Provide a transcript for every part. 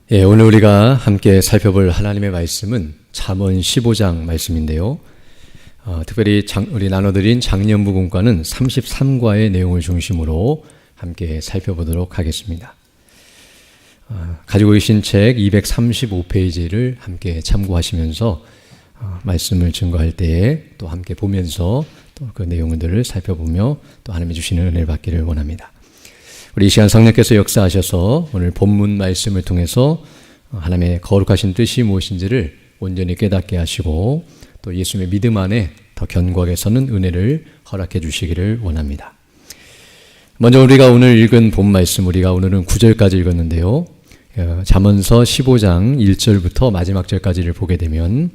오늘 우리가 함께 살펴볼 하나님의 말씀은 잠언 15장 말씀인데요. 특별히 우리 나눠드린 장년부 공과는 33과의 내용을 중심으로 함께 살펴보도록 하겠습니다. 가지고 계신 책 235페이지를 함께 참고하시면서 말씀을 증거할 때에 또 함께 보면서 또 그 내용들을 살펴보며 또 하나님이 주시는 은혜를 받기를 원합니다. 우리 이 시간 성령께서 역사하셔서 오늘 본문 말씀을 통해서 하나님의 거룩하신 뜻이 무엇인지를 온전히 깨닫게 하시고 또 예수님의 믿음 안에 더 견고하게 서는 은혜를 허락해 주시기를 원합니다. 먼저 우리가 오늘 읽은 본 말씀, 우리가 오늘은 9절까지 읽었는데요. 잠언서 15장 1절부터 마지막 절까지를 보게 되면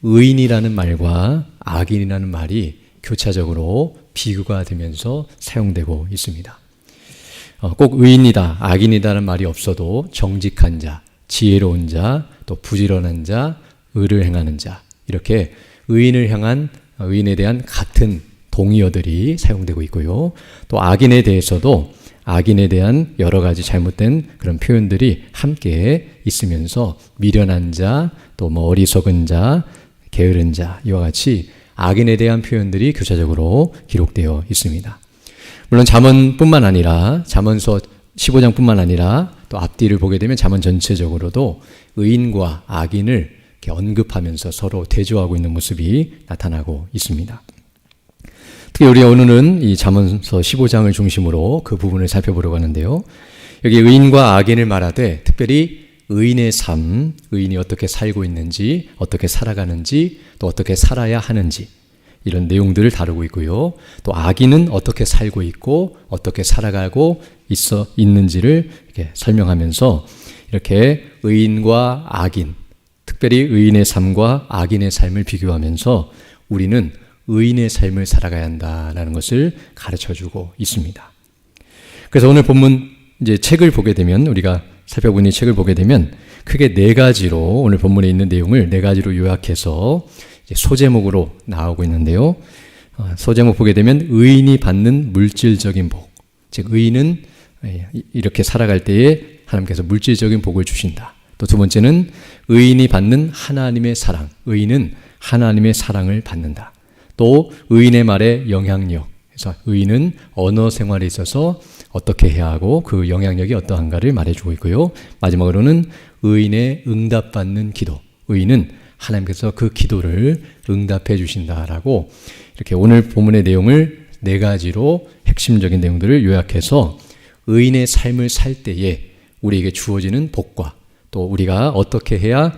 의인이라는 말과 악인이라는 말이 교차적으로 비교가 되면서 사용되고 있습니다. 꼭 의인이다, 악인이다라는 말이 없어도 정직한 자, 지혜로운 자, 또 부지런한 자, 의를 행하는 자, 이렇게 의인을 향한 의인에 대한 같은 동의어들이 사용되고 있고요. 또 악인에 대해서도 악인에 대한 여러 가지 잘못된 그런 표현들이 함께 있으면서 미련한 자, 또 어리석은 자, 게으른 자, 이와 같이 악인에 대한 표현들이 교차적으로 기록되어 있습니다. 물론 잠언뿐만 아니라 잠언서 15장뿐만 아니라 또 앞뒤를 보게 되면 잠언 전체적으로도 의인과 악인을 이렇게 언급하면서 서로 대조하고 있는 모습이 나타나고 있습니다. 특히 우리 오늘은 이 잠언서 15장을 중심으로 그 부분을 살펴보려고 하는데요. 여기 의인과 악인을 말하되 특별히 의인의 삶, 의인이 어떻게 살고 있는지, 어떻게 살아가는지, 또 어떻게 살아야 하는지 이런 내용들을 다루고 있고요. 또 악인은 어떻게 살고 있고 어떻게 살아가고 있는지를 이렇게 설명하면서 이렇게 의인과 악인, 특별히 의인의 삶과 악인의 삶을 비교하면서 우리는 의인의 삶을 살아가야 한다라는 것을 가르쳐주고 있습니다. 그래서 오늘 본문 이제 책을 보게 되면 우리가 살펴본 이 책을 보게 되면 크게 네 가지로 오늘 본문에 있는 내용을 네 가지로 요약해서 소제목으로 나오고 있는데요. 소제목 보게 되면 의인이 받는 물질적인 복, 즉 의인은 이렇게 살아갈 때에 하나님께서 물질적인 복을 주신다. 또 두 번째는 의인이 받는 하나님의 사랑, 의인은 하나님의 사랑을 받는다. 또 의인의 말에 영향력, 그래서 의인은 언어 생활에 있어서 어떻게 해야 하고 그 영향력이 어떠한가를 말해주고 있고요. 마지막으로는 의인의 응답받는 기도, 의인은 하나님께서 그 기도를 응답해 주신다라고 이렇게 오늘 본문의 내용을 네 가지로 핵심적인 내용들을 요약해서 의인의 삶을 살 때에 우리에게 주어지는 복과 또 우리가 어떻게 해야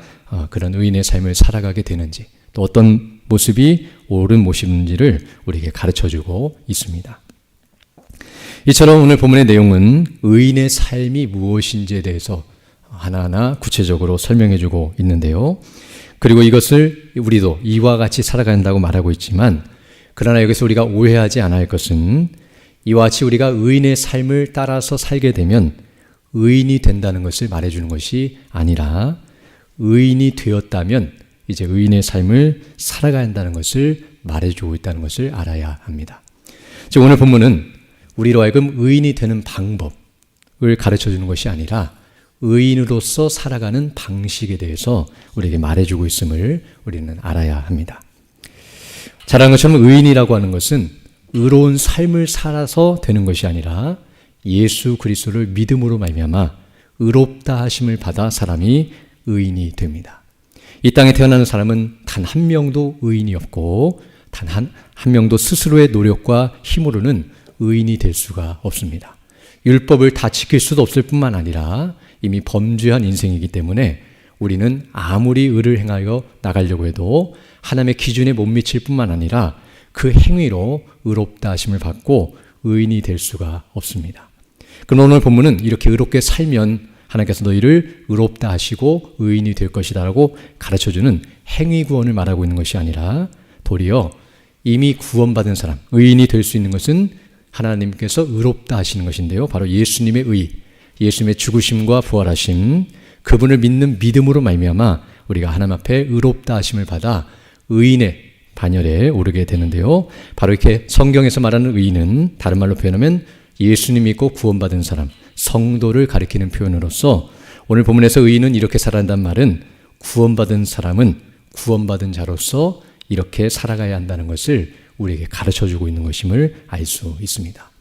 그런 의인의 삶을 살아가게 되는지 또 어떤 모습이 옳은 모습인지를 우리에게 가르쳐주고 있습니다. 이처럼 오늘 본문의 내용은 의인의 삶이 무엇인지에 대해서 하나하나 구체적으로 설명해주고 있는데요. 그리고 이것을 우리도 이와 같이 살아간다고 말하고 있지만 그러나 여기서 우리가 오해하지 않아야 할 것은 이와 같이 우리가 의인의 삶을 따라서 살게 되면 의인이 된다는 것을 말해주는 것이 아니라 의인이 되었다면 이제 의인의 삶을 살아가야 한다는 것을 말해주고 있다는 것을 알아야 합니다. 즉 오늘 본문은 우리로 하여금 의인이 되는 방법을 가르쳐주는 것이 아니라 의인으로서 살아가는 방식에 대해서 우리에게 말해주고 있음을 우리는 알아야 합니다. 잘한 것처럼 의인이라고 하는 것은 의로운 삶을 살아서 되는 것이 아니라 예수 그리스도를 믿음으로 말미암아 의롭다 하심을 받아 사람이 의인이 됩니다. 이 땅에 태어나는 사람은 단 한 명도 의인이 없고 단 한 명도 스스로의 노력과 힘으로는 의인이 될 수가 없습니다. 율법을 다 지킬 수도 없을 뿐만 아니라 이미 범죄한 인생이기 때문에 우리는 아무리 의를 행하여 나가려고 해도 하나님의 기준에 못 미칠 뿐만 아니라 그 행위로 의롭다 하심을 받고 의인이 될 수가 없습니다. 그럼 오늘 본문은 이렇게 의롭게 살면 하나님께서 너희를 의롭다 하시고 의인이 될 것이다 라고 가르쳐주는 행위 구원을 말하고 있는 것이 아니라 도리어 이미 구원받은 사람, 의인이 될 수 있는 것은 하나님께서 의롭다 하시는 것인데요. 바로 예수님의 의, 예수님의 죽으심과 부활하심, 그분을 믿는 믿음으로 말미암아 우리가 하나님 앞에 의롭다 하심을 받아 의인의 반열에 오르게 되는데요. 바로 이렇게 성경에서 말하는 의인은 다른 말로 표현하면 예수님 믿고 구원받은 사람, 성도를 가리키는 표현으로서 오늘 본문에서 의인은 이렇게 살아간다는 말은 구원받은 사람은 구원받은 자로서 이렇게 살아가야 한다는 것을 우리에게 가르쳐주고 있는 것임을 알 수 있습니다.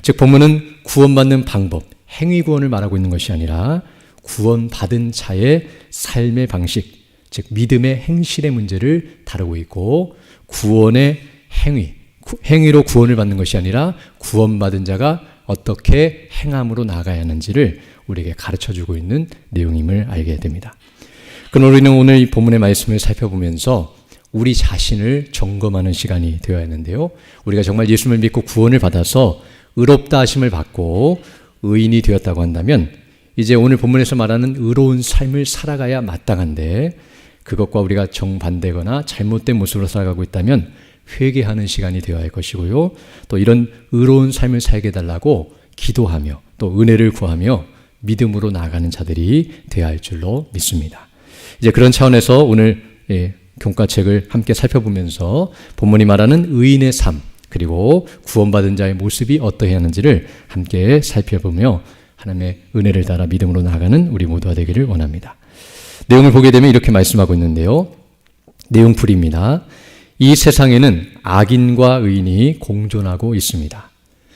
즉 본문은 구원받는 방법, 행위 구원을 말하고 있는 것이 아니라 구원받은 자의 삶의 방식, 즉 믿음의 행실의 문제를 다루고 있고, 구원의 행위로 구원을 받는 것이 아니라 구원받은 자가 어떻게 행함으로 나아가야 하는지를 우리에게 가르쳐주고 있는 내용임을 알게 됩니다. 그러나 우리는 오늘 이 본문의 말씀을 살펴보면서 우리 자신을 점검하는 시간이 되어야 하는데요. 우리가 정말 예수님을 믿고 구원을 받아서 의롭다 하심을 받고 의인이 되었다고 한다면 이제 오늘 본문에서 말하는 의로운 삶을 살아가야 마땅한데, 그것과 우리가 정반대거나 잘못된 모습으로 살아가고 있다면 회개하는 시간이 되어야 할 것이고요. 또 이런 의로운 삶을 살게 해달라고 기도하며 또 은혜를 구하며 믿음으로 나아가는 자들이 되어야 할 줄로 믿습니다. 이제 그런 차원에서 오늘 교과책을 함께 살펴보면서 본문이 말하는 의인의 삶, 그리고 구원받은 자의 모습이 어떠해야 하는지를 함께 살펴보며 하나님의 은혜를 따라 믿음으로 나아가는 우리 모두가 되기를 원합니다. 내용을 보게 되면 이렇게 말씀하고 있는데요. 내용풀이입니다. 이 세상에는 악인과 의인이 공존하고 있습니다.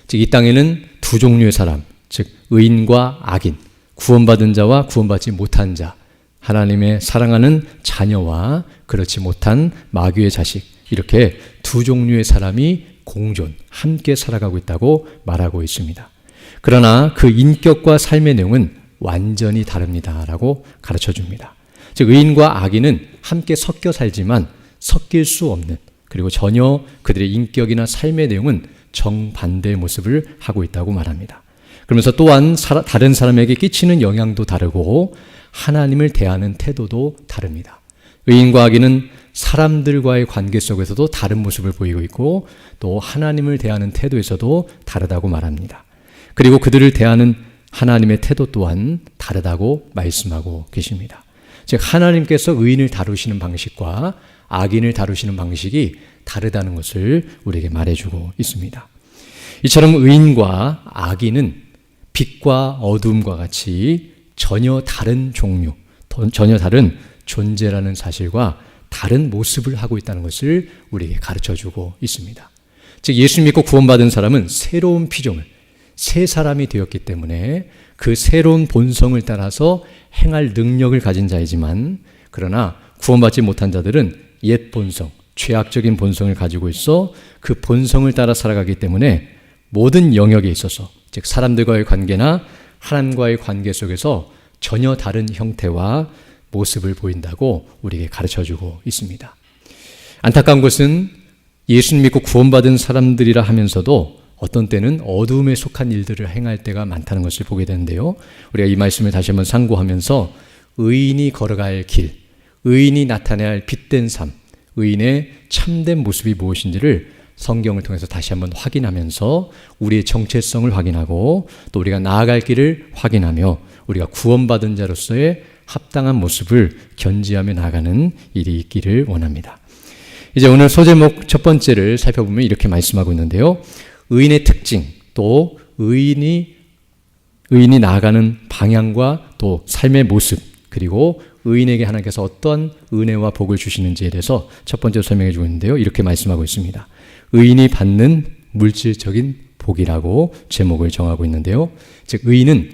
즉 이 땅에는 두 종류의 사람, 즉 의인과 악인, 구원받은 자와 구원받지 못한 자, 하나님의 사랑하는 자녀와 그렇지 못한 마귀의 자식, 이렇게 두 종류의 사람이 공존, 함께 살아가고 있다고 말하고 있습니다. 그러나 그 인격과 삶의 내용은 완전히 다릅니다라고 가르쳐줍니다. 즉 의인과 악인은 함께 섞여 살지만 섞일 수 없는, 그리고 전혀 그들의 인격이나 삶의 내용은 정반대의 모습을 하고 있다고 말합니다. 그러면서 또한 다른 사람에게 끼치는 영향도 다르고 하나님을 대하는 태도도 다릅니다. 의인과 악인은 사람들과의 관계 속에서도 다른 모습을 보이고 있고 또 하나님을 대하는 태도에서도 다르다고 말합니다. 그리고 그들을 대하는 하나님의 태도 또한 다르다고 말씀하고 계십니다. 즉 하나님께서 의인을 다루시는 방식과 악인을 다루시는 방식이 다르다는 것을 우리에게 말해주고 있습니다. 이처럼 의인과 악인은 빛과 어둠과 같이 전혀 다른 종류, 전혀 다른 존재라는 사실과 다른 모습을 하고 있다는 것을 우리에게 가르쳐주고 있습니다. 즉 예수 믿고 구원받은 사람은 새로운 피조물, 새 사람이 되었기 때문에 그 새로운 본성을 따라서 행할 능력을 가진 자이지만, 그러나 구원받지 못한 자들은 옛 본성, 죄악적인 본성을 가지고 있어 그 본성을 따라 살아가기 때문에 모든 영역에 있어서, 즉 사람들과의 관계나 하나님과의 관계 속에서 전혀 다른 형태와 모습을 보인다고 우리에게 가르쳐주고 있습니다. 안타까운 것은 예수 믿고 구원받은 사람들이라 하면서도 어떤 때는 어두움에 속한 일들을 행할 때가 많다는 것을 보게 되는데요. 우리가 이 말씀을 다시 한번 상고하면서 의인이 걸어갈 길, 의인이 나타내야 할 빛된 삶, 의인의 참된 모습이 무엇인지를 성경을 통해서 다시 한번 확인하면서 우리의 정체성을 확인하고 또 우리가 나아갈 길을 확인하며 우리가 구원받은 자로서의 합당한 모습을 견지하며 나아가는 일이 있기를 원합니다. 이제 오늘 소제목 첫 번째를 살펴보면 이렇게 말씀하고 있는데요. 의인의 특징, 또 의인이 나아가는 방향과 또 삶의 모습, 그리고 의인에게 하나님께서 어떠한 은혜와 복을 주시는지에 대해서 첫 번째로 설명해 주고 있는데요. 이렇게 말씀하고 있습니다. 의인이 받는 물질적인 복이라고 제목을 정하고 있는데요. 즉 의인은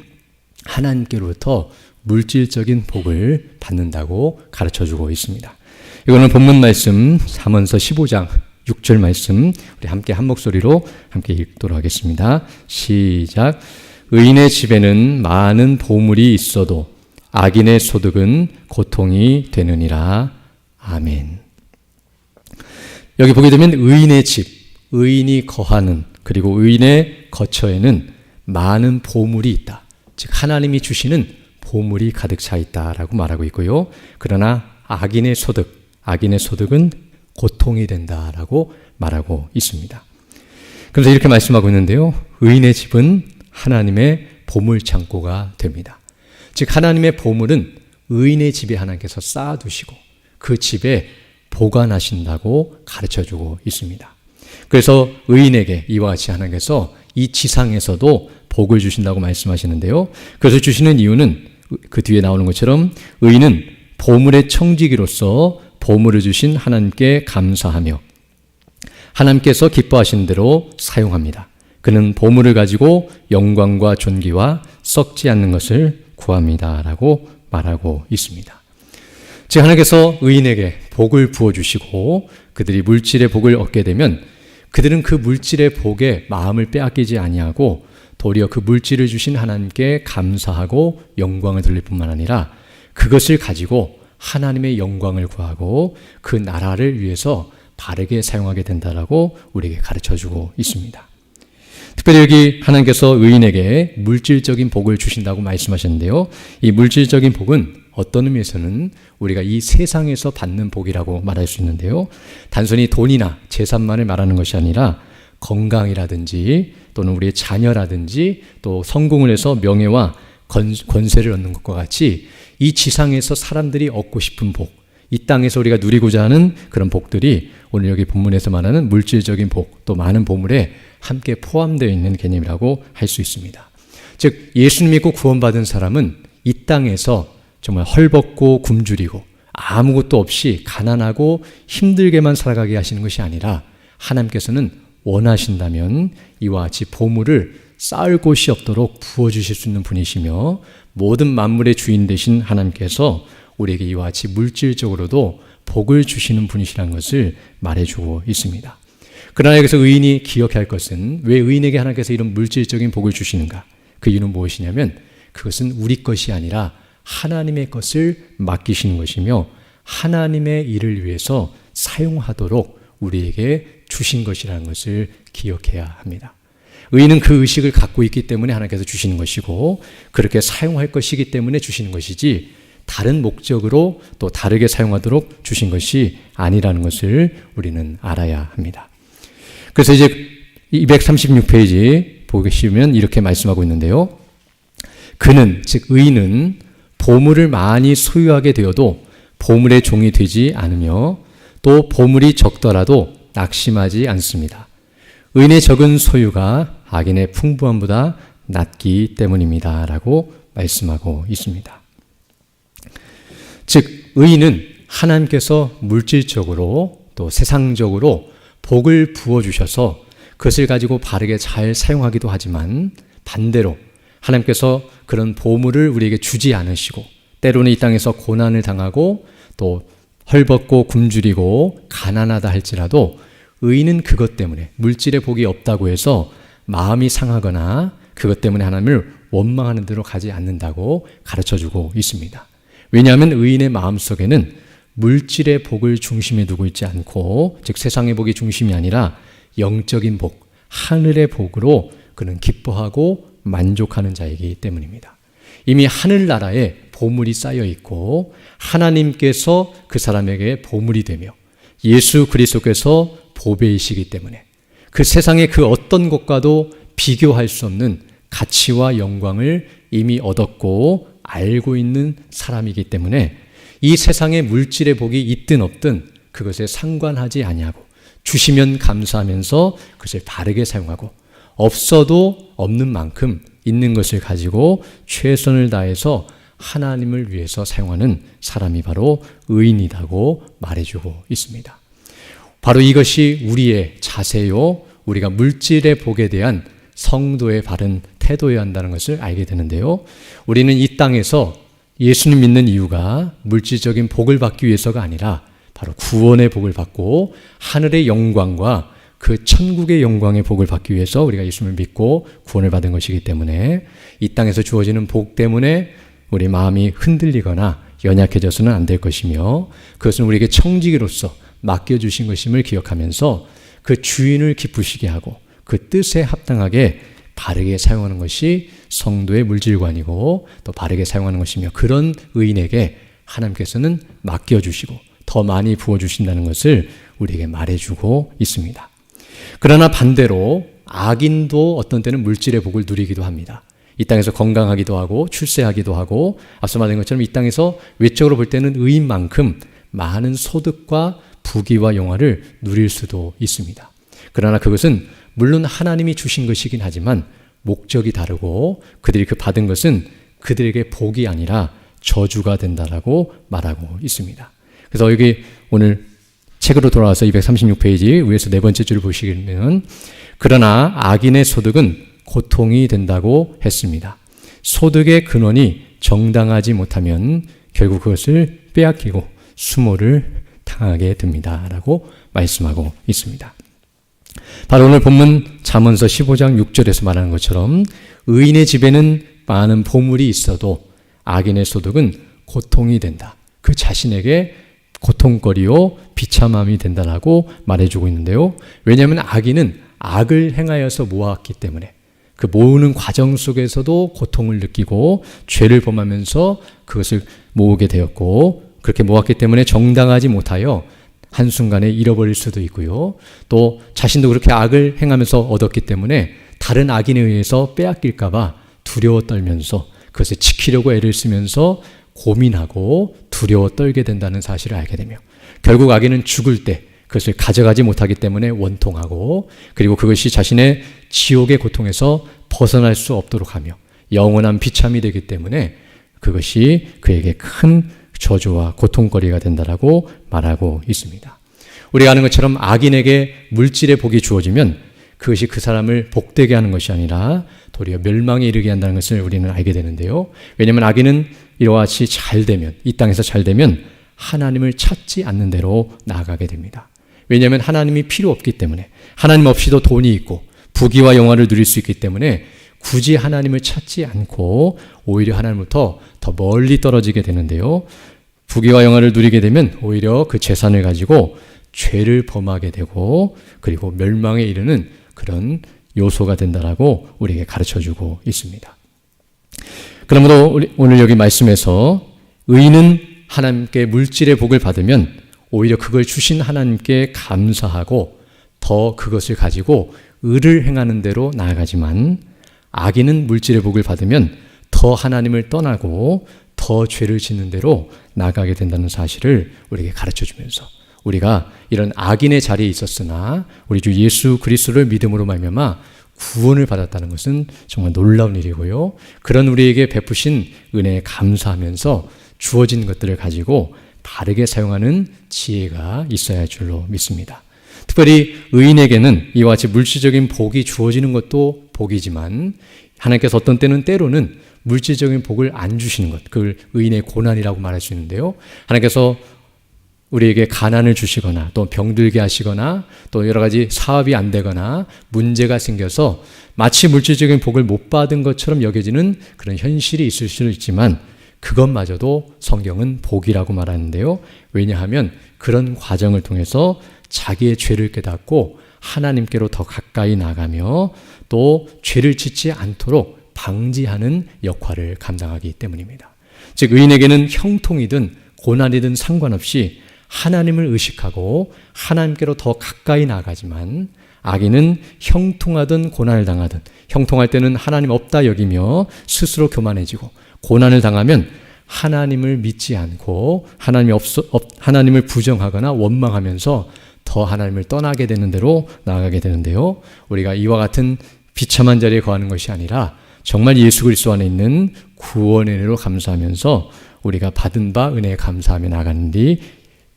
하나님께로부터 물질적인 복을 받는다고 가르쳐주고 있습니다. 이거는 본문 말씀 잠언서 15장 6절 말씀 우리 함께 한 목소리로 함께 읽도록 하겠습니다. 시작. 의인의 집에는 많은 보물이 있어도 악인의 소득은 고통이 되느니라. 아멘. 여기 보게 되면 의인의 집, 의인이 거하는, 그리고 의인의 거처에는 많은 보물이 있다. 즉 하나님이 주시는 보물이 가득 차 있다라고 말하고 있고요. 그러나 악인의 소득은 고통이 된다라고 말하고 있습니다. 그래서 이렇게 말씀하고 있는데요. 의인의 집은 하나님의 보물 창고가 됩니다. 즉 하나님의 보물은 의인의 집에 하나님께서 쌓아두시고 그 집에 보관하신다고 가르쳐주고 있습니다. 그래서 의인에게 이와 같이 하나님께서 이 지상에서도 복을 주신다고 말씀하시는데요. 그래서 주시는 이유는 그 뒤에 나오는 것처럼 의인은 보물의 청지기로서 보물을 주신 하나님께 감사하며 하나님께서 기뻐하신 대로 사용합니다. 그는 보물을 가지고 영광과 존귀와 썩지 않는 것을 구합니다. 라고 말하고 있습니다. 즉 하나님께서 의인에게 복을 부어주시고 그들이 물질의 복을 얻게 되면 그들은 그 물질의 복에 마음을 빼앗기지 아니하고 도리어 그 물질을 주신 하나님께 감사하고 영광을 돌릴 뿐만 아니라 그것을 가지고 하나님의 영광을 구하고 그 나라를 위해서 바르게 사용하게 된다라고 우리에게 가르쳐주고 있습니다. 특별히 여기 하나님께서 의인에게 물질적인 복을 주신다고 말씀하셨는데요. 이 물질적인 복은 어떤 의미에서는 우리가 이 세상에서 받는 복이라고 말할 수 있는데요. 단순히 돈이나 재산만을 말하는 것이 아니라 건강이라든지 또는 우리의 자녀라든지 또 성공을 해서 명예와 권세를 얻는 것과 같이 이 지상에서 사람들이 얻고 싶은 복, 이 땅에서 우리가 누리고자 하는 그런 복들이 오늘 여기 본문에서 말하는 물질적인 복, 또 많은 보물에 함께 포함되어 있는 개념이라고 할 수 있습니다. 즉 예수님 믿고 구원받은 사람은 이 땅에서 정말 헐벗고 굶주리고 아무것도 없이 가난하고 힘들게만 살아가게 하시는 것이 아니라 하나님께서는 원하신다면 이와 같이 보물을 쌓을 곳이 없도록 부어주실 수 있는 분이시며 모든 만물의 주인 되신 하나님께서 우리에게 이와 같이 물질적으로도 복을 주시는 분이시라는 것을 말해주고 있습니다. 그러나 여기서 의인이 기억해야 할 것은 왜 의인에게 하나님께서 이런 물질적인 복을 주시는가? 그 이유는 무엇이냐면 그것은 우리 것이 아니라 하나님의 것을 맡기시는 것이며 하나님의 일을 위해서 사용하도록 우리에게 주신 것이라는 것을 기억해야 합니다. 의인은 그 의식을 갖고 있기 때문에 하나님께서 주시는 것이고 그렇게 사용할 것이기 때문에 주시는 것이지 다른 목적으로 또 다르게 사용하도록 주신 것이 아니라는 것을 우리는 알아야 합니다. 그래서 이제 236페이지 보시면 이렇게 말씀하고 있는데요. 그는 즉 의인은 보물을 많이 소유하게 되어도 보물의 종이 되지 않으며 또 보물이 적더라도 낙심하지 않습니다. 의인의 적은 소유가 악인의 풍부함보다 낫기 때문입니다. 라고 말씀하고 있습니다. 즉 의인은 하나님께서 물질적으로 또 세상적으로 복을 부어주셔서 그것을 가지고 바르게 잘 사용하기도 하지만 반대로 하나님께서 그런 보물을 우리에게 주지 않으시고 때로는 이 땅에서 고난을 당하고 또 헐벗고 굶주리고 가난하다 할지라도 의인은 그것 때문에 물질의 복이 없다고 해서 마음이 상하거나 그것 때문에 하나님을 원망하는 대로 가지 않는다고 가르쳐주고 있습니다. 왜냐하면 의인의 마음속에는 물질의 복을 중심에 두고 있지 않고 즉 세상의 복이 중심이 아니라 영적인 복, 하늘의 복으로 그는 기뻐하고 만족하는 자이기 때문입니다. 이미 하늘나라에 보물이 쌓여 있고 하나님께서 그 사람에게 보물이 되며 예수 그리스도께서 보배이시기 때문에 그 세상의 그 어떤 것과도 비교할 수 없는 가치와 영광을 이미 얻었고 알고 있는 사람이기 때문에 이 세상의 물질의 복이 있든 없든 그것에 상관하지 아니하고 주시면 감사하면서 그것을 바르게 사용하고 없어도 없는 만큼 있는 것을 가지고 최선을 다해서 하나님을 위해서 사용하는 사람이 바로 의인이라고 말해주고 있습니다. 바로 이것이 우리의 자세요, 우리가 물질의 복에 대한 성도의 바른 태도여야 한다는 것을 알게 되는데요. 우리는 이 땅에서 예수님 믿는 이유가 물질적인 복을 받기 위해서가 아니라 바로 구원의 복을 받고 하늘의 영광과 그 천국의 영광의 복을 받기 위해서 우리가 예수님을 믿고 구원을 받은 것이기 때문에 이 땅에서 주어지는 복 때문에 우리 마음이 흔들리거나 연약해져서는 안 될 것이며 그것은 우리에게 청지기로서 맡겨주신 것임을 기억하면서 그 주인을 기쁘시게 하고 그 뜻에 합당하게 바르게 사용하는 것이 성도의 물질관이고 또 바르게 사용하는 것이며 그런 의인에게 하나님께서는 맡겨주시고 더 많이 부어주신다는 것을 우리에게 말해주고 있습니다. 그러나 반대로 악인도 어떤 때는 물질의 복을 누리기도 합니다. 이 땅에서 건강하기도 하고 출세하기도 하고 앞서 말한 것처럼 이 땅에서 외적으로 볼 때는 의인만큼 많은 소득과 부귀와 영화를 누릴 수도 있습니다. 그러나 그것은 물론 하나님이 주신 것이긴 하지만 목적이 다르고 그들이 그 받은 것은 그들에게 복이 아니라 저주가 된다라고 말하고 있습니다. 그래서 여기 오늘 책으로 돌아와서 236페이지 위에서 네 번째 줄을 보시면 그러나 악인의 소득은 고통이 된다고 했습니다. 소득의 근원이 정당하지 못하면 결국 그것을 빼앗기고 수모를 당하게 됩니다. 라고 말씀하고 있습니다. 바로 오늘 본문 잠언서 15장 6절에서 말하는 것처럼 의인의 집에는 많은 보물이 있어도 악인의 소득은 고통이 된다. 그 자신에게 고통거리요 비참함이 된다라고 말해주고 있는데요. 왜냐하면 악인은 악을 행하여서 모았기 때문에 그 모으는 과정 속에서도 고통을 느끼고 죄를 범하면서 그것을 모으게 되었고 그렇게 모았기 때문에 정당하지 못하여 한순간에 잃어버릴 수도 있고요. 또 자신도 그렇게 악을 행하면서 얻었기 때문에 다른 악인에 의해서 빼앗길까 봐 두려워 떨면서 그것을 지키려고 애를 쓰면서 고민하고 두려워 떨게 된다는 사실을 알게 되며 결국 악인은 죽을 때 그것을 가져가지 못하기 때문에 원통하고 그리고 그것이 자신의 지옥의 고통에서 벗어날 수 없도록 하며 영원한 비참이 되기 때문에 그것이 그에게 큰 저주와 고통거리가 된다라고 말하고 있습니다. 우리가 아는 것처럼 악인에게 물질의 복이 주어지면 그것이 그 사람을 복되게 하는 것이 아니라 도리어 멸망에 이르게 한다는 것을 우리는 알게 되는데요. 왜냐하면 악인은 이와 같이 잘 되면 이 땅에서 잘 되면 하나님을 찾지 않는 대로 나아가게 됩니다. 왜냐하면 하나님이 필요 없기 때문에 하나님 없이도 돈이 있고 부귀와 영화를 누릴 수 있기 때문에 굳이 하나님을 찾지 않고 오히려 하나님부터 더 멀리 떨어지게 되는데요. 부귀와 영화를 누리게 되면 오히려 그 재산을 가지고 죄를 범하게 되고 그리고 멸망에 이르는 그런 요소가 된다라고 우리에게 가르쳐주고 있습니다. 그러므로 오늘 여기 말씀에서 의인은 하나님께 물질의 복을 받으면 오히려 그걸 주신 하나님께 감사하고 더 그것을 가지고 의를 행하는 대로 나아가지만 악인은 물질의 복을 받으면 더 하나님을 떠나고 더 죄를 짓는 대로 나아가게 된다는 사실을 우리에게 가르쳐주면서 우리가 이런 악인의 자리에 있었으나 우리 주 예수 그리스도를 믿음으로 말미암아 구원을 받았다는 것은 정말 놀라운 일이고요. 그런 우리에게 베푸신 은혜에 감사하면서 주어진 것들을 가지고 바르게 사용하는 지혜가 있어야 할 줄로 믿습니다. 특별히 의인에게는 이와 같이 물질적인 복이 주어지는 것도 복이지만 하나님께서 어떤 때로는 물질적인 복을 안 주시는 것, 그걸 의인의 고난이라고 말할 수 있는데요. 하나님께서 우리에게 가난을 주시거나 또 병들게 하시거나 또 여러 가지 사업이 안 되거나 문제가 생겨서 마치 물질적인 복을 못 받은 것처럼 여겨지는 그런 현실이 있을 수도 있지만 그것마저도 성경은 복이라고 말하는데요. 왜냐하면 그런 과정을 통해서 자기의 죄를 깨닫고 하나님께로 더 가까이 나가며 또 죄를 짓지 않도록 방지하는 역할을 감당하기 때문입니다. 즉 의인에게는 형통이든 고난이든 상관없이 하나님을 의식하고 하나님께로 더 가까이 나가지만 악인은 형통하든 고난을 당하든 형통할 때는 하나님 없다 여기며 스스로 교만해지고 고난을 당하면 하나님을 믿지 않고 하나님을 부정하거나 원망하면서 더 하나님을 떠나게 되는 대로 나아가게 되는데요. 우리가 이와 같은 비참한 자리에 거하는 것이 아니라 정말 예수 그리스도 안에 있는 구원의 은혜로 감사하면서 우리가 받은 바 은혜에 감사하며 나가는 일이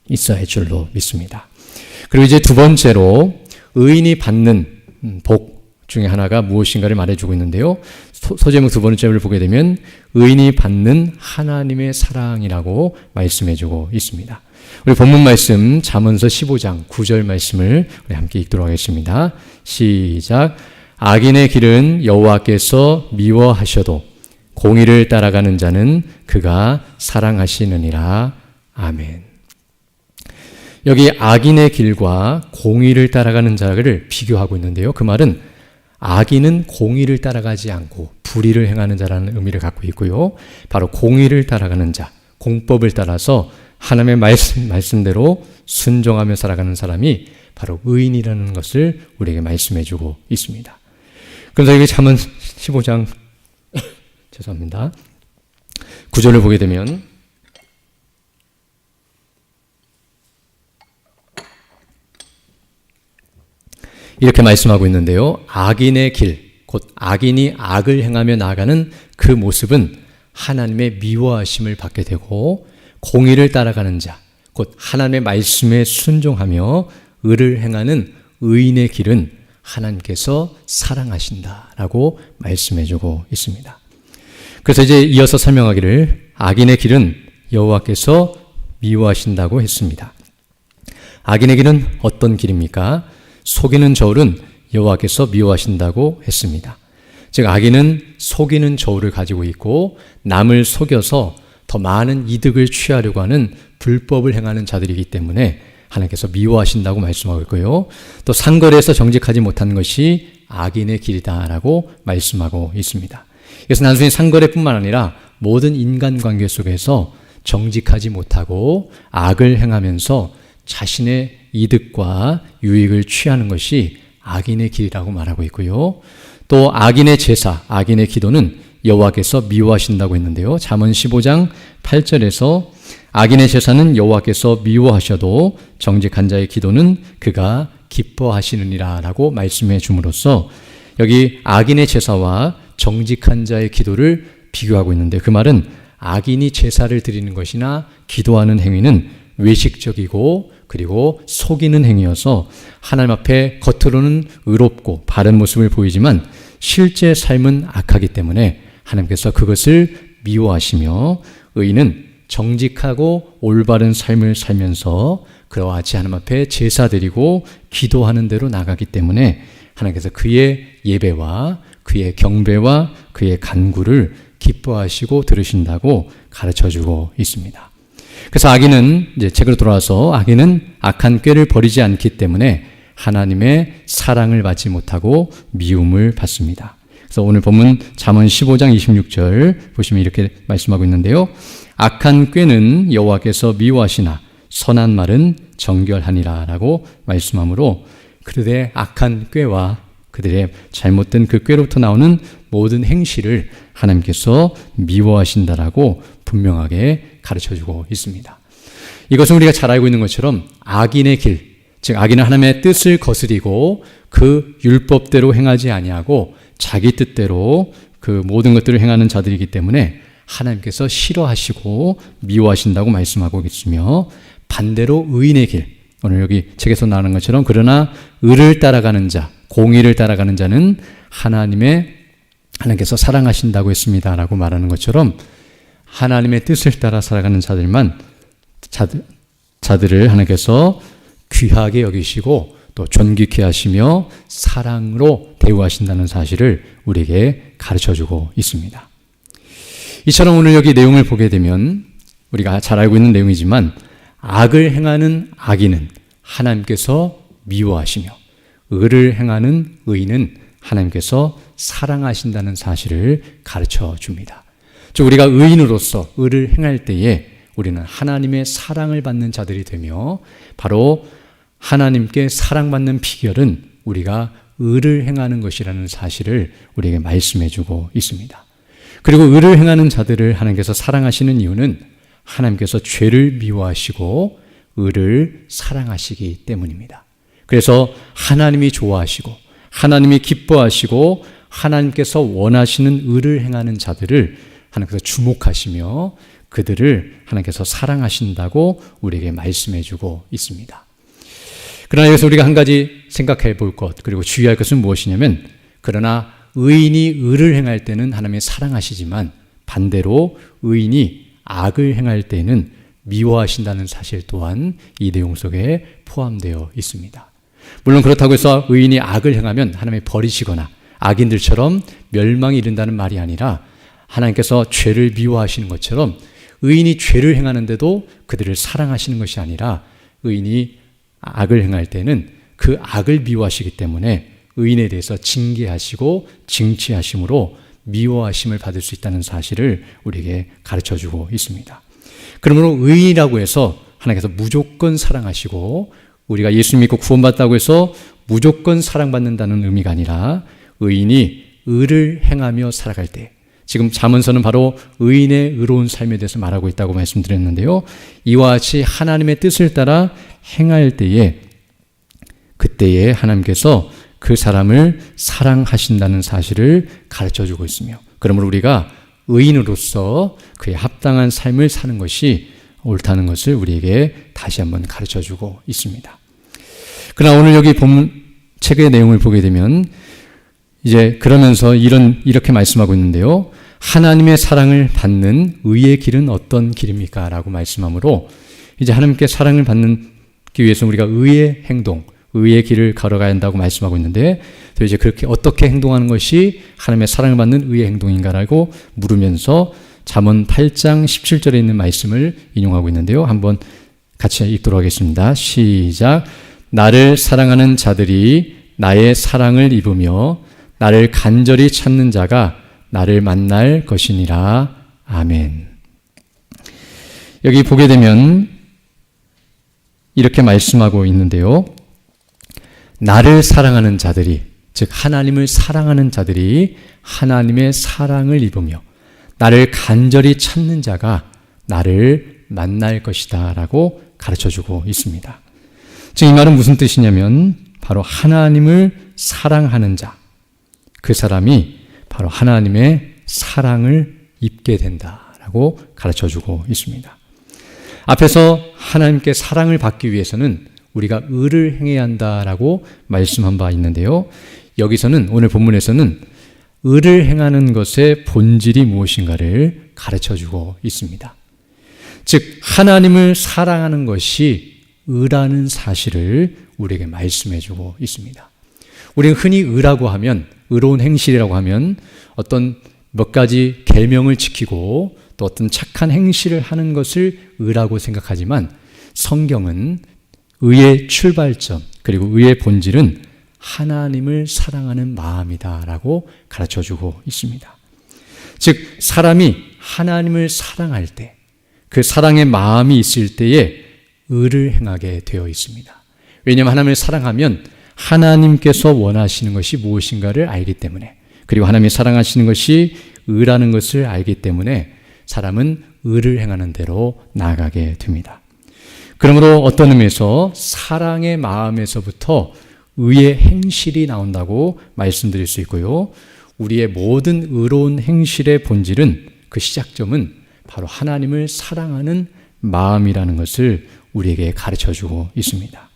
있어야 할 줄로 믿습니다. 그리고 이제 두 번째로 의인이 받는 복 중에 하나가 무엇인가를 말해주고 있는데요. 소제목 두 번째를 보게 되면 의인이 받는 하나님의 사랑이라고 말씀해주고 있습니다. 우리 본문 말씀 잠언서 15장 9절 말씀을 우리 함께 읽도록 하겠습니다. 시작. 악인의 길은 여호와께서 미워하셔도 공의를 따라가는 자는 그가 사랑하시느니라. 아멘. 여기 악인의 길과 공의를 따라가는 자를 비교하고 있는데요. 그 말은 악인은 공의를 따라가지 않고 불의를 행하는 자라는 의미를 갖고 있고요. 바로 공의를 따라가는 자, 공법을 따라서 하나님의 말씀대로 순종하며 살아가는 사람이 바로 의인이라는 것을 우리에게 말씀해주고 있습니다. 그래서 여기 잠언 15장 죄송합니다. 9절을 보게 되면 이렇게 말씀하고 있는데요. 악인의 길, 곧 악인이 악을 행하며 나아가는 그 모습은 하나님의 미워하심을 받게 되고, 공의를 따라가는 자, 곧 하나님의 말씀에 순종하며 의를 행하는 의인의 길은 하나님께서 사랑하신다라고 말씀해주고 있습니다. 그래서 이제 이어서 설명하기를 악인의 길은 여호와께서 미워하신다고 했습니다. 악인의 길은 어떤 길입니까? 속이는 저울은 여호와께서 미워하신다고 했습니다. 즉 악인은 속이는 저울을 가지고 있고 남을 속여서 더 많은 이득을 취하려고 하는 불법을 행하는 자들이기 때문에 하나님께서 미워하신다고 말씀하고 있고요. 또 상거래에서 정직하지 못한 것이 악인의 길이다라고 말씀하고 있습니다. 그래서 단순히 상거래뿐만 아니라 모든 인간관계 속에서 정직하지 못하고 악을 행하면서 자신의 이득과 유익을 취하는 것이 악인의 길이라고 말하고 있고요. 또 악인의 제사, 악인의 기도는 여호와께서 미워하신다고 했는데요. 잠언 15장 8절에서 악인의 제사는 여호와께서 미워하셔도 정직한 자의 기도는 그가 기뻐하시느니라 라고 말씀해 줌으로써 여기 악인의 제사와 정직한 자의 기도를 비교하고 있는데, 그 말은 악인이 제사를 드리는 것이나 기도하는 행위는 외식적이고 그리고 속이는 행위여서 하나님 앞에 겉으로는 의롭고 바른 모습을 보이지만 실제 삶은 악하기 때문에 하나님께서 그것을 미워하시며, 의인은 정직하고 올바른 삶을 살면서 그와 같이 하나님 앞에 제사 드리고 기도하는 대로 나가기 때문에 하나님께서 그의 예배와 그의 경배와 그의 간구를 기뻐하시고 들으신다고 가르쳐주고 있습니다. 그래서 악인은, 이제 책으로 돌아와서 악인은 악한 꾀를 버리지 않기 때문에 하나님의 사랑을 받지 못하고 미움을 받습니다. 그래서 오늘 본문 잠언 15장 26절 보시면 이렇게 말씀하고 있는데요. 악한 꾀는 여호와께서 미워하시나 선한 말은 정결하니라 라고 말씀하므로, 그들의 악한 꾀와 그들의 잘못된 그 꾀로부터 나오는 모든 행실을 하나님께서 미워하신다라고 분명하게 가르쳐주고 있습니다. 이것은 우리가 잘 알고 있는 것처럼 악인의 길, 즉 악인은 하나님의 뜻을 거스리고 그 율법대로 행하지 아니하고 자기 뜻대로 그 모든 것들을 행하는 자들이기 때문에 하나님께서 싫어하시고 미워하신다고 말씀하고 있으며, 반대로 의인의 길, 오늘 여기 책에서 나오는 것처럼 그러나 의를 따라가는 자, 공의를 따라가는 자는 하나님께서 사랑하신다고 했습니다라고 말하는 것처럼 하나님의 뜻을 따라 살아가는 자들을 하나님께서 귀하게 여기시고 또 존귀케 하시며 사랑으로 대우하신다는 사실을 우리에게 가르쳐주고 있습니다. 이처럼 오늘 여기 내용을 보게 되면 우리가 잘 알고 있는 내용이지만 악을 행하는 악인은 하나님께서 미워하시며 의를 행하는 의인은 하나님께서 사랑하신다는 사실을 가르쳐 줍니다. 즉 우리가 의인으로서 의를 행할 때에 우리는 하나님의 사랑을 받는 자들이 되며, 바로 하나님께 사랑받는 비결은 우리가 의를 행하는 것이라는 사실을 우리에게 말씀해 주고 있습니다. 그리고 의를 행하는 자들을 하나님께서 사랑하시는 이유는 하나님께서 죄를 미워하시고 의를 사랑하시기 때문입니다. 그래서 하나님이 좋아하시고 하나님이 기뻐하시고 하나님께서 원하시는 의를 행하는 자들을 하나님께서 주목하시며 그들을 하나님께서 사랑하신다고 우리에게 말씀해 주고 있습니다. 그러나 여기서 우리가 한 가지 생각해 볼 것, 그리고 주의할 것은 무엇이냐면, 그러나 의인이 의를 행할 때는 하나님이 사랑하시지만 반대로 의인이 악을 행할 때는 미워하신다는 사실 또한 이 내용 속에 포함되어 있습니다. 물론 그렇다고 해서 의인이 악을 행하면 하나님이 버리시거나 악인들처럼 멸망이 이른다는 말이 아니라, 하나님께서 죄를 미워하시는 것처럼 의인이 죄를 행하는데도 그들을 사랑하시는 것이 아니라, 의인이 악을 행할 때는 그 악을 미워하시기 때문에 의인에 대해서 징계하시고 징치하심으로 미워하심을 받을 수 있다는 사실을 우리에게 가르쳐주고 있습니다. 그러므로 의인이라고 해서 하나님께서 무조건 사랑하시고 우리가 예수 믿고 구원받다고 해서 무조건 사랑받는다는 의미가 아니라, 의인이 의를 행하며 살아갈 때, 지금 잠언서는 바로 의인의 의로운 삶에 대해서 말하고 있다고 말씀드렸는데요. 이와 같이 하나님의 뜻을 따라 행할 때에, 그때에 하나님께서 그 사람을 사랑하신다는 사실을 가르쳐주고 있으며, 그러므로 우리가 의인으로서 그에 합당한 삶을 사는 것이 옳다는 것을 우리에게 다시 한번 가르쳐주고 있습니다. 그러나 오늘 여기 본문 책의 내용을 보게 되면 이제 그러면서 이렇게 말씀하고 있는데요. 하나님의 사랑을 받는 의의 길은 어떤 길입니까? 라고 말씀하므로 이제 하나님께 사랑을 받기 위해서 우리가 의의 행동, 의의 길을 걸어가야 한다고 말씀하고 있는데 또 이제 그렇게 어떻게 행동하는 것이 하나님의 사랑을 받는 의의 행동인가라고 물으면서 잠언 8장 17절에 있는 말씀을 인용하고 있는데요. 한번 같이 읽도록 하겠습니다. 시작. 나를 사랑하는 자들이 나의 사랑을 입으며 나를 간절히 찾는 자가 나를 만날 것이니라. 아멘. 여기 보게 되면 이렇게 말씀하고 있는데요. 나를 사랑하는 자들이, 즉 하나님을 사랑하는 자들이 하나님의 사랑을 입으며 나를 간절히 찾는 자가 나를 만날 것이다 라고 가르쳐주고 있습니다. 즉 이 말은 무슨 뜻이냐면 바로 하나님을 사랑하는 자, 그 사람이 바로 하나님의 사랑을 입게 된다라고 가르쳐주고 있습니다. 앞에서 하나님께 사랑을 받기 위해서는 우리가 의를 행해야 한다라고 말씀한 바 있는데요. 여기서는 오늘 본문에서는 의를 행하는 것의 본질이 무엇인가를 가르쳐주고 있습니다. 즉 하나님을 사랑하는 것이 의라는 사실을 우리에게 말씀해주고 있습니다. 우리는 흔히 의라고 하면, 의로운 행실이라고 하면 어떤 몇 가지 계명을 지키고 또 어떤 착한 행실을 하는 것을 의라고 생각하지만 성경은 의의 출발점 그리고 의의 본질은 하나님을 사랑하는 마음이다라고 가르쳐주고 있습니다. 즉 사람이 하나님을 사랑할 때, 그 사랑의 마음이 있을 때에 의를 행하게 되어 있습니다. 왜냐하면 하나님을 사랑하면 하나님께서 원하시는 것이 무엇인가를 알기 때문에, 그리고 하나님이 사랑하시는 것이 의라는 것을 알기 때문에 사람은 의를 행하는 대로 나아가게 됩니다. 그러므로 어떤 의미에서 사랑의 마음에서부터 의의 행실이 나온다고 말씀드릴 수 있고요. 우리의 모든 의로운 행실의 본질은, 그 시작점은 바로 하나님을 사랑하는 마음이라는 것을 우리에게 가르쳐주고 있습니다.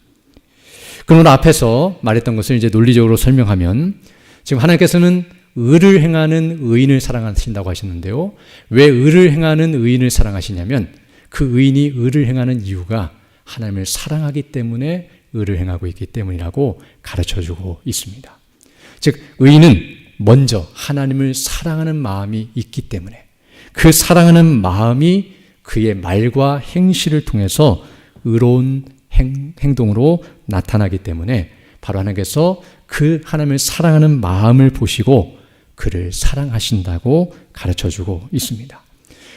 그러므로 앞에서 말했던 것을 이제 논리적으로 설명하면, 지금 하나님께서는 의를 행하는 의인을 사랑하신다고 하셨는데요. 왜 의를 행하는 의인을 사랑하시냐면 그 의인이 의를 행하는 이유가 하나님을 사랑하기 때문에 의를 행하고 있기 때문이라고 가르쳐주고 있습니다. 즉 의인은 먼저 하나님을 사랑하는 마음이 있기 때문에 그 사랑하는 마음이 그의 말과 행실을 통해서 의로운 행동으로 나타나기 때문에 바로 하나님께서 그 하나님을 사랑하는 마음을 보시고 그를 사랑하신다고 가르쳐주고 있습니다.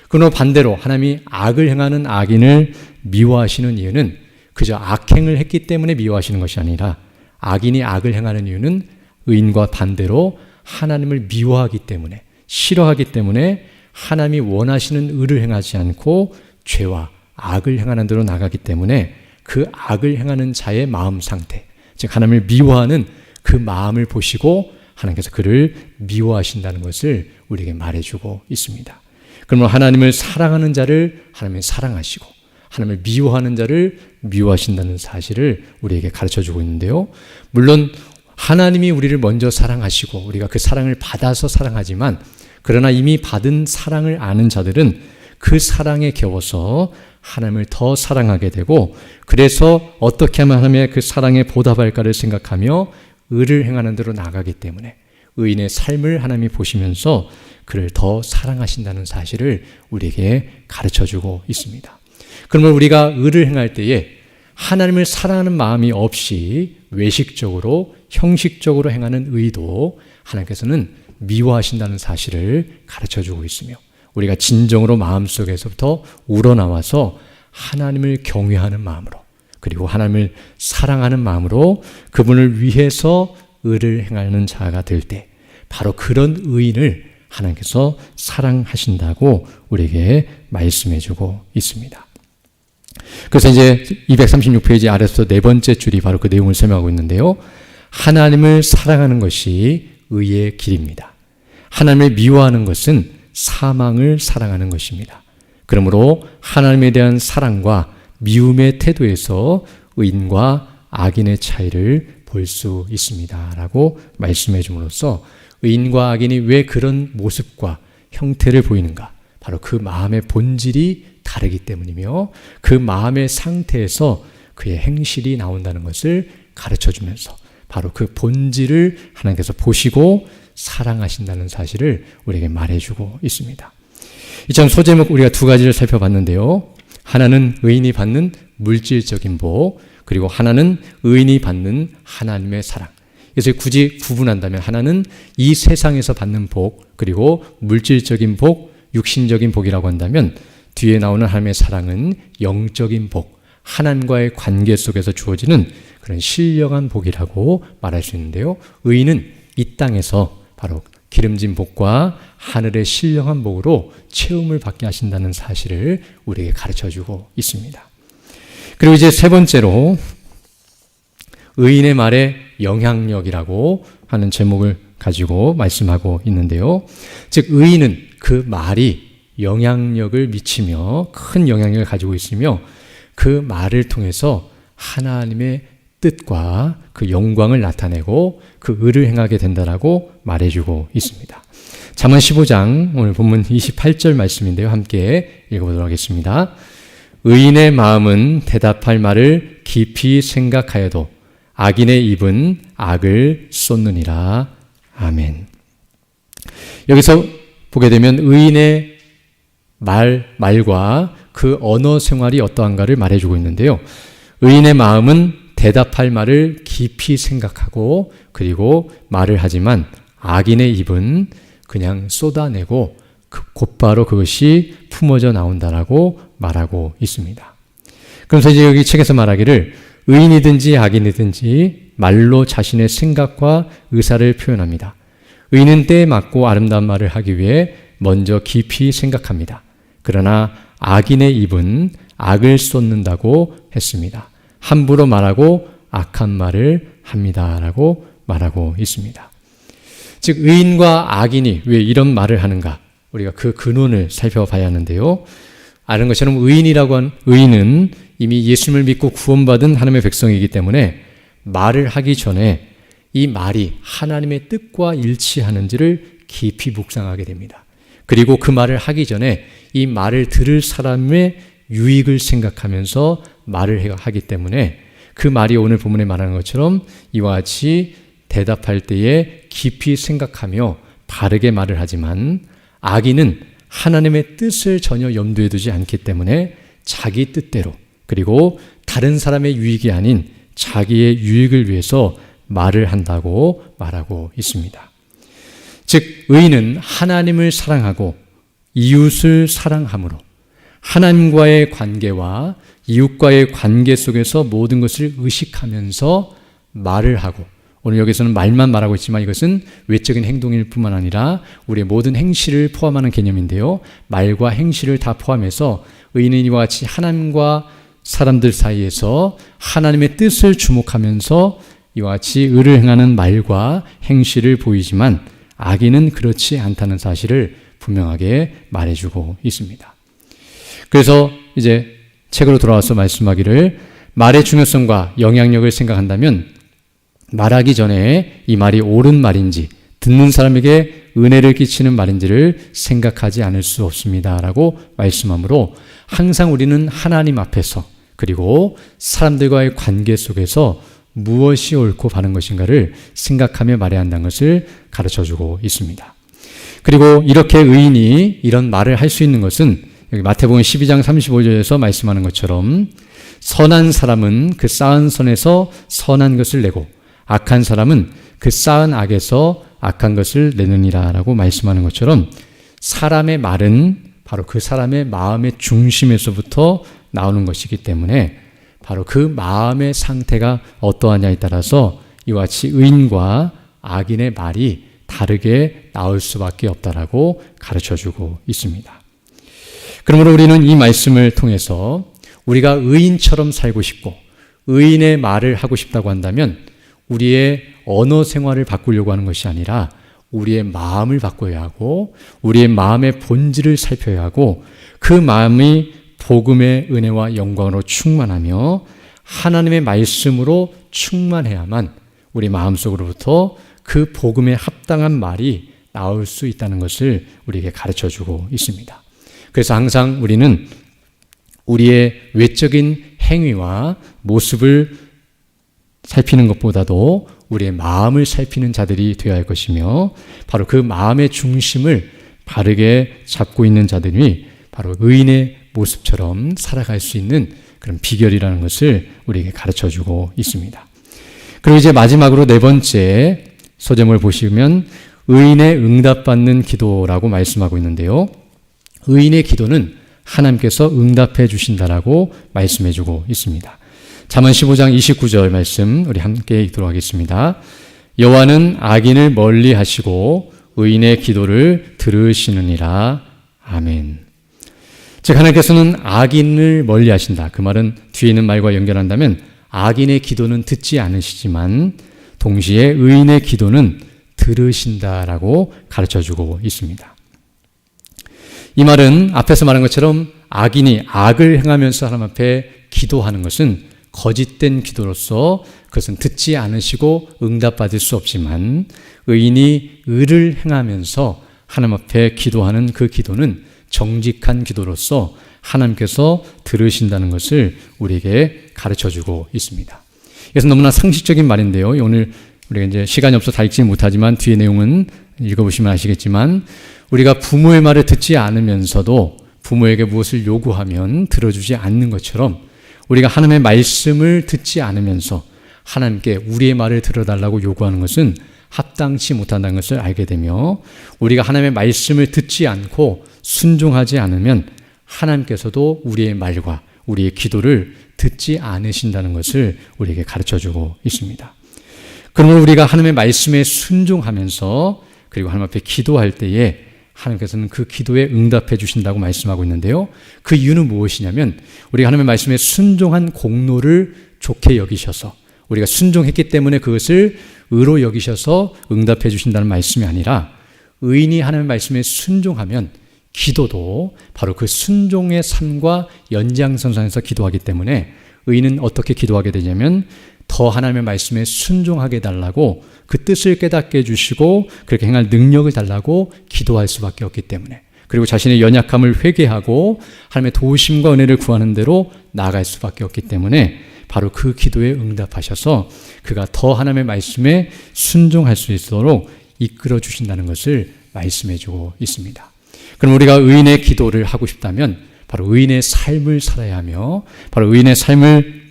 그러나 반대로 하나님이 악을 행하는 악인을 미워하시는 이유는 그저 악행을 했기 때문에 미워하시는 것이 아니라 악인이 악을 행하는 이유는 의인과 반대로 하나님을 미워하기 때문에, 싫어하기 때문에 하나님이 원하시는 의를 행하지 않고 죄와 악을 행하는 대로 나가기 때문에 그 악을 행하는 자의 마음 상태, 즉 하나님을 미워하는 그 마음을 보시고 하나님께서 그를 미워하신다는 것을 우리에게 말해주고 있습니다. 그러면 하나님을 사랑하는 자를 하나님이 사랑하시고 하나님을 미워하는 자를 미워하신다는 사실을 우리에게 가르쳐주고 있는데요. 물론 하나님이 우리를 먼저 사랑하시고 우리가 그 사랑을 받아서 사랑하지만, 그러나 이미 받은 사랑을 아는 자들은 그 사랑에 겨워서 하나님을 더 사랑하게 되고, 그래서 어떻게 하면 하나님의 그 사랑에 보답할까를 생각하며 의를 행하는 대로 나가기 때문에 의인의 삶을 하나님이 보시면서 그를 더 사랑하신다는 사실을 우리에게 가르쳐주고 있습니다. 그러면 우리가 의를 행할 때에 하나님을 사랑하는 마음이 없이 외식적으로 형식적으로 행하는 의도 하나님께서는 미워하신다는 사실을 가르쳐주고 있으며, 우리가 진정으로 마음속에서부터 우러나와서 하나님을 경외하는 마음으로 그리고 하나님을 사랑하는 마음으로 그분을 위해서 의를 행하는 자가 될 때 바로 그런 의인을 하나님께서 사랑하신다고 우리에게 말씀해주고 있습니다. 그래서 이제 236페이지 아래서 네 번째 줄이 바로 그 내용을 설명하고 있는데요. 하나님을 사랑하는 것이 의의 길입니다. 하나님을 미워하는 것은 사망을 사랑하는 것입니다. 그러므로 하나님에 대한 사랑과 미움의 태도에서 의인과 악인의 차이를 볼 수 있습니다. 라고 말씀해 줌으로써 의인과 악인이 왜 그런 모습과 형태를 보이는가? 바로 그 마음의 본질이 다르기 때문이며 그 마음의 상태에서 그의 행실이 나온다는 것을 가르쳐 주면서 바로 그 본질을 하나님께서 보시고 사랑하신다는 사실을 우리에게 말해주고 있습니다. 이처럼 소제목 우리가 두 가지를 살펴봤는데요. 하나는 의인이 받는 물질적인 복, 그리고 하나는 의인이 받는 하나님의 사랑. 그래서 굳이 구분한다면 하나는 이 세상에서 받는 복, 그리고 물질적인 복, 육신적인 복이라고 한다면 뒤에 나오는 하나님의 사랑은 영적인 복, 하나님과의 관계 속에서 주어지는 그런 신령한 복이라고 말할 수 있는데요. 의인은 이 땅에서 바로 기름진 복과 하늘의 신령한 복으로 체험을 받게 하신다는 사실을 우리에게 가르쳐주고 있습니다. 그리고 이제 세 번째로 의인의 말에 영향력이라고 하는 제목을 가지고 말씀하고 있는데요. 즉 의인은 그 말이 영향력을 미치며 큰 영향력을 가지고 있으며 그 말을 통해서 하나님의 뜻과 그 영광을 나타내고 그 의를 행하게 된다라고 말해주고 있습니다. 잠언 15장 오늘 본문 28절 말씀인데요. 함께 읽어보도록 하겠습니다. 의인의 마음은 대답할 말을 깊이 생각하여도 악인의 입은 악을 쏟느니라. 아멘. 여기서 보게 되면 의인의 말과 그 언어 생활이 어떠한가를 말해주고 있는데요. 의인의 마음은 대답할 말을 깊이 생각하고 그리고 말을 하지만 악인의 입은 그냥 쏟아내고 곧바로 그것이 품어져 나온다라고 말하고 있습니다. 그래서 이제 여기 책에서 말하기를 의인이든지 악인이든지 말로 자신의 생각과 의사를 표현합니다. 의인은 때에 맞고 아름다운 말을 하기 위해 먼저 깊이 생각합니다. 그러나 악인의 입은 악을 쏟는다고 했습니다. 함부로 말하고 악한 말을 합니다라고 말하고 있습니다. 즉 의인과 악인이 왜 이런 말을 하는가? 우리가 그 근원을 살펴봐야 하는데요. 아는 것처럼 의인이라고 한 의인은 이미 예수님을 믿고 구원받은 하나님의 백성이기 때문에 말을 하기 전에 이 말이 하나님의 뜻과 일치하는지를 깊이 묵상하게 됩니다. 그리고 그 말을 하기 전에 이 말을 들을 사람의 유익을 생각하면서 말을 하기 때문에 그 말이 오늘 본문에 말하는 것처럼 이와 같이 대답할 때에 깊이 생각하며 바르게 말을 하지만 악인은 하나님의 뜻을 전혀 염두에 두지 않기 때문에 자기 뜻대로 그리고 다른 사람의 유익이 아닌 자기의 유익을 위해서 말을 한다고 말하고 있습니다. 즉 의인은 하나님을 사랑하고 이웃을 사랑함으로 하나님과의 관계와 이웃과의 관계 속에서 모든 것을 의식하면서 말을 하고 오늘 여기서는 말만 말하고 있지만 이것은 외적인 행동일 뿐만 아니라 우리의 모든 행실을 포함하는 개념인데요. 말과 행실을 다 포함해서 의인은 이와 같이 하나님과 사람들 사이에서 하나님의 뜻을 주목하면서 이와 같이 의를 행하는 말과 행실을 보이지만 악인은 그렇지 않다는 사실을 분명하게 말해주고 있습니다. 그래서 이제 책으로 돌아와서 말씀하기를 말의 중요성과 영향력을 생각한다면 말하기 전에 이 말이 옳은 말인지 듣는 사람에게 은혜를 끼치는 말인지를 생각하지 않을 수 없습니다. 라고 말씀하므로 항상 우리는 하나님 앞에서 그리고 사람들과의 관계 속에서 무엇이 옳고 바른 것인가를 생각하며 말해야 한다는 것을 가르쳐주고 있습니다. 그리고 이렇게 의인이 이런 말을 할 수 있는 것은 여기 마태복음 12장 35절에서 말씀하는 것처럼 선한 사람은 그 쌓은 선에서 선한 것을 내고 악한 사람은 그 쌓은 악에서 악한 것을 내느니라 라고 말씀하는 것처럼 사람의 말은 바로 그 사람의 마음의 중심에서부터 나오는 것이기 때문에 바로 그 마음의 상태가 어떠하냐에 따라서 이와 같이 의인과 악인의 말이 다르게 나올 수밖에 없다라고 가르쳐주고 있습니다. 그러므로 우리는 이 말씀을 통해서 우리가 의인처럼 살고 싶고 의인의 말을 하고 싶다고 한다면 우리의 언어 생활을 바꾸려고 하는 것이 아니라 우리의 마음을 바꿔야 하고 우리의 마음의 본질을 살펴야 하고 그 마음이 복음의 은혜와 영광으로 충만하며 하나님의 말씀으로 충만해야만 우리 마음속으로부터 그 복음에 합당한 말이 나올 수 있다는 것을 우리에게 가르쳐주고 있습니다. 그래서 항상 우리는 우리의 외적인 행위와 모습을 살피는 것보다도 우리의 마음을 살피는 자들이 되어야 할 것이며 바로 그 마음의 중심을 바르게 잡고 있는 자들이 바로 의인의 모습처럼 살아갈 수 있는 그런 비결이라는 것을 우리에게 가르쳐주고 있습니다. 그리고 이제 마지막으로 네 번째 소제목을 보시면 의인의 응답받는 기도라고 말씀하고 있는데요. 의인의 기도는 하나님께서 응답해 주신다라고 말씀해 주고 있습니다. 잠언 15장 29절 말씀 우리 함께 읽도록 하겠습니다. 여호와는 악인을 멀리 하시고 의인의 기도를 들으시느니라. 아멘. 즉 하나님께서는 악인을 멀리 하신다. 그 말은 뒤에 있는 말과 연결한다면 악인의 기도는 듣지 않으시지만 동시에 의인의 기도는 들으신다라고 가르쳐주고 있습니다. 이 말은 앞에서 말한 것처럼 악인이 악을 행하면서 하나님 앞에 기도하는 것은 거짓된 기도로서 그것은 듣지 않으시고 응답받을 수 없지만 의인이 의를 행하면서 하나님 앞에 기도하는 그 기도는 정직한 기도로서 하나님께서 들으신다는 것을 우리에게 가르쳐주고 있습니다. 그래서 너무나 상식적인 말인데요. 오늘 우리가 이제 시간이 없어 다 읽지 못하지만 뒤에 내용은 읽어보시면 아시겠지만 우리가 부모의 말을 듣지 않으면서도 부모에게 무엇을 요구하면 들어주지 않는 것처럼 우리가 하나님의 말씀을 듣지 않으면서 하나님께 우리의 말을 들어달라고 요구하는 것은 합당치 못한다는 것을 알게 되며 우리가 하나님의 말씀을 듣지 않고 순종하지 않으면 하나님께서도 우리의 말과 우리의 기도를 듣지 않으신다는 것을 우리에게 가르쳐주고 있습니다. 그러므로 우리가 하나님의 말씀에 순종하면서 그리고 하나님 앞에 기도할 때에 하나님께서는 그 기도에 응답해 주신다고 말씀하고 있는데요. 그 이유는 무엇이냐면 우리가 하나님의 말씀에 순종한 공로를 좋게 여기셔서 우리가 순종했기 때문에 그것을 의로 여기셔서 응답해 주신다는 말씀이 아니라 의인이 하나님의 말씀에 순종하면 기도도 바로 그 순종의 삶과 연장선상에서 기도하기 때문에 의인은 어떻게 기도하게 되냐면 더 하나님의 말씀에 순종하게 해달라고 그 뜻을 깨닫게 해주시고 그렇게 행할 능력을 달라고 기도할 수밖에 없기 때문에 그리고 자신의 연약함을 회개하고 하나님의 도우심과 은혜를 구하는 대로 나아갈 수밖에 없기 때문에 바로 그 기도에 응답하셔서 그가 더 하나님의 말씀에 순종할 수 있도록 이끌어 주신다는 것을 말씀해 주고 있습니다. 그럼 우리가 의인의 기도를 하고 싶다면 바로 의인의 삶을 살아야 하며 바로 의인의 삶을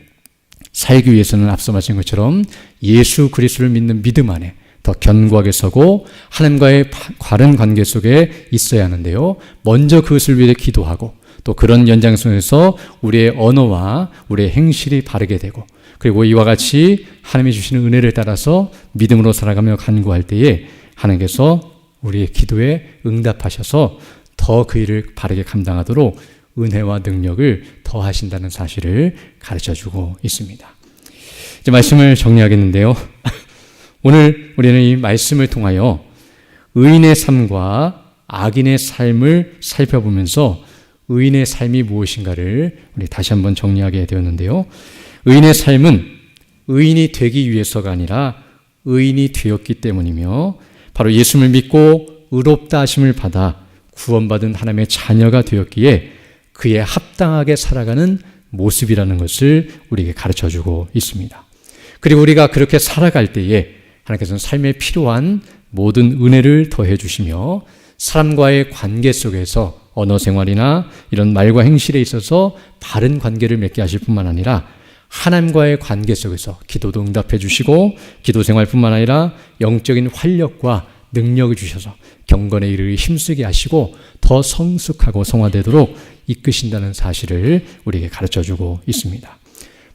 살기 위해서는 앞서 말씀한 것처럼 예수 그리스도를 믿는 믿음 안에 더 견고하게 서고 하나님과의 바른 관계 속에 있어야 하는데요. 먼저 그것을 위해 기도하고 또 그런 연장선에서 우리의 언어와 우리의 행실이 바르게 되고 그리고 이와 같이 하나님이 주시는 은혜를 따라서 믿음으로 살아가며 간구할 때에 하나님께서 우리의 기도에 응답하셔서 더 그 일을 바르게 감당하도록 은혜와 능력을 더하신다는 사실을 가르쳐주고 있습니다. 이제 말씀을 정리하겠는데요. 오늘 우리는 이 말씀을 통하여 의인의 삶과 악인의 삶을 살펴보면서 의인의 삶이 무엇인가를 우리 다시 한번 정리하게 되었는데요. 의인의 삶은 의인이 되기 위해서가 아니라 의인이 되었기 때문이며 바로 예수를 믿고 의롭다 하심을 받아 구원받은 하나님의 자녀가 되었기에 그에 합당하게 살아가는 모습이라는 것을 우리에게 가르쳐주고 있습니다. 그리고 우리가 그렇게 살아갈 때에 하나님께서는 삶에 필요한 모든 은혜를 더해 주시며 사람과의 관계 속에서 언어 생활이나 이런 말과 행실에 있어서 바른 관계를 맺게 하실 뿐만 아니라 하나님과의 관계 속에서 기도도 응답해 주시고 기도 생활뿐만 아니라 영적인 활력과 능력을 주셔서 경건에 이르기 힘쓰게 하시고 더 성숙하고 성화되도록 이끄신다는 사실을 우리에게 가르쳐주고 있습니다.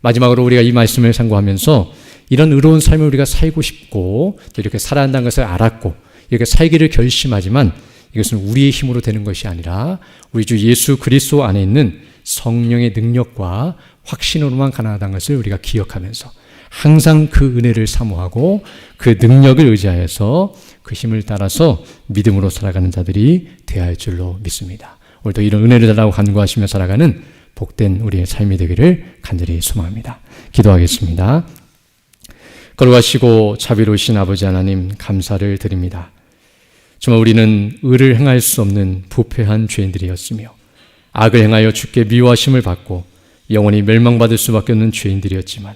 마지막으로 우리가 이 말씀을 상고하면서 이런 의로운 삶을 우리가 살고 싶고 이렇게 살아야 한다는 것을 알았고 이렇게 살기를 결심하지만 이것은 우리의 힘으로 되는 것이 아니라 우리 주 예수 그리스도 안에 있는 성령의 능력과 확신으로만 가능하다는 것을 우리가 기억하면서 항상 그 은혜를 사모하고 그 능력을 의지하여서 그 힘을 따라서 믿음으로 살아가는 자들이 되어야 할 줄로 믿습니다. 오늘도 이런 은혜를 달라고 간구하시며 살아가는 복된 우리의 삶이 되기를 간절히 소망합니다. 기도하겠습니다. 거룩하시고 자비로우신 아버지 하나님, 감사를 드립니다. 정말 우리는 의를 행할 수 없는 부패한 죄인들이었으며 악을 행하여 주께 미워하심을 받고 영원히 멸망받을 수밖에 없는 죄인들이었지만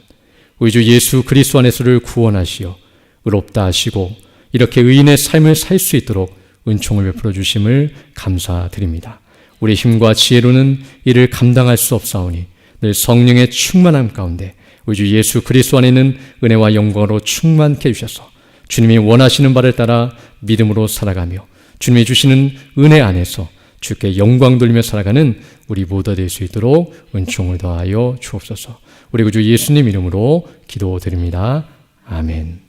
우리 주 예수 그리스도 안에서를 구원하시어 의롭다 하시고 이렇게 의인의 삶을 살 수 있도록 은총을 베풀어 주심을 감사드립니다. 우리의 힘과 지혜로는 이를 감당할 수 없사오니 늘 성령의 충만함 가운데 우리 주 예수 그리스도 안에 있는 은혜와 영광으로 충만케 해주셔서 주님이 원하시는 바를 따라 믿음으로 살아가며 주님이 주시는 은혜 안에서 주께 영광 돌리며 살아가는 우리 모두가 될 수 있도록 은총을 더하여 주옵소서. 우리 구주 예수님 이름으로 기도드립니다. 아멘.